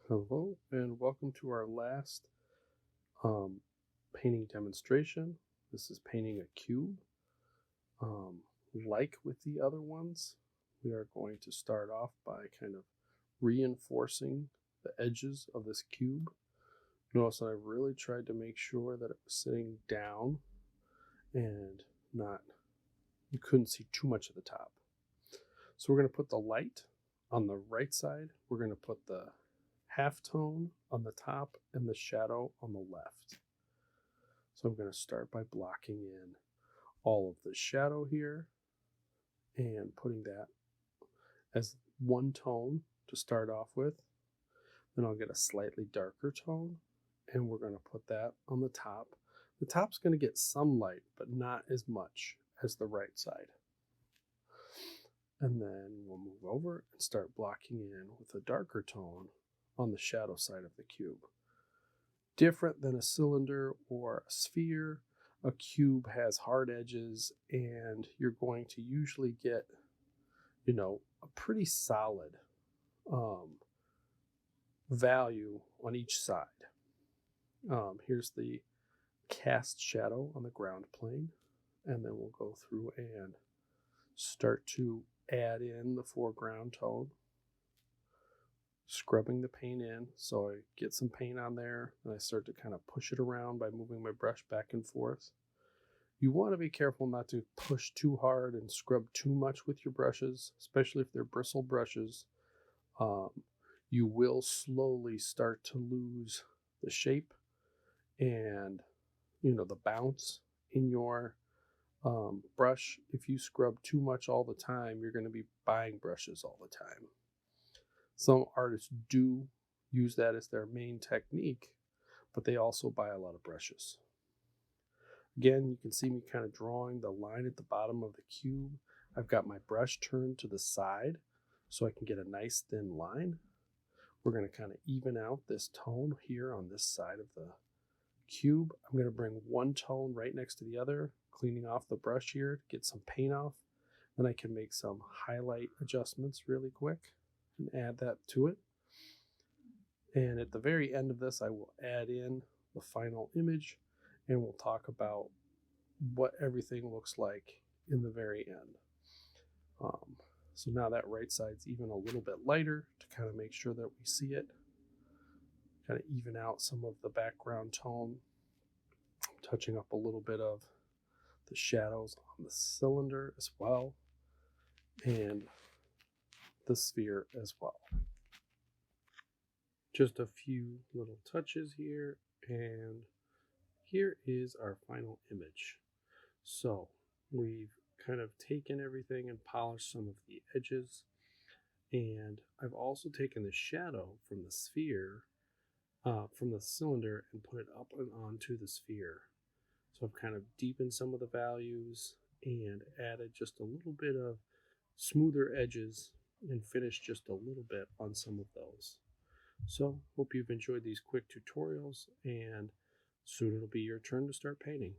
Hello and welcome to our last um, painting demonstration. This is painting a cube. Um, like with the other ones, we are going to start off by kind of reinforcing the edges of this cube. Notice that I really tried to make sure that it was sitting down and you couldn't see too much of the top. So we're going to put the light on the right side. We're going to put the halftone on the top and the shadow on the left. So I'm going to start by blocking in all of the shadow here and putting that as one tone to start off with. Then I'll get a slightly darker tone and we're going to put that on the top. The top's going to get some light, but not as much as the right side. And then we'll move over and start blocking in with a darker tone on the shadow side of the cube. Different than a cylinder or a sphere, a cube has hard edges and you're going to usually get, a pretty solid value on each side. Here's the cast shadow on the ground plane, and then we'll go through and start to add in the foreground tone, scrubbing the paint in. So I get some paint on there and I start to kind of push it around by moving my brush back and forth. You want to be careful not to push too hard and scrub too much with your brushes, especially if they're bristle brushes. You will slowly start to lose the shape and the bounce in your brush. If you scrub too much all the time, you're going to be buying brushes all the time. Some artists do use that as their main technique, but they also buy a lot of brushes. Again, you can see me kind of drawing the line at the bottom of the cube. I've got my brush turned to the side so I can get a nice thin line. We're going to kind of even out this tone here on this side of the cube. I'm going to bring one tone right next to the other, cleaning off the brush here to get some paint off. Then I can make some highlight adjustments really quick and add that to it. And at the very end of this, I will add in the final image and we'll talk about what everything looks like in the very end. So now that right side's even a little bit lighter to kind of make sure that we see it. Kind of even out some of the background tone, touching up a little bit of the shadows on the cylinder as well, and the sphere as well. Just a few little touches here, and here is our final image. So we've kind of taken everything and polished some of the edges, and I've also taken the shadow from the sphere, from the cylinder, and put it up and onto the sphere. So I've kind of deepened some of the values and added just a little bit of smoother edges and finished just a little bit on some of those. So hope you've enjoyed these quick tutorials, and soon it'll be your turn to start painting.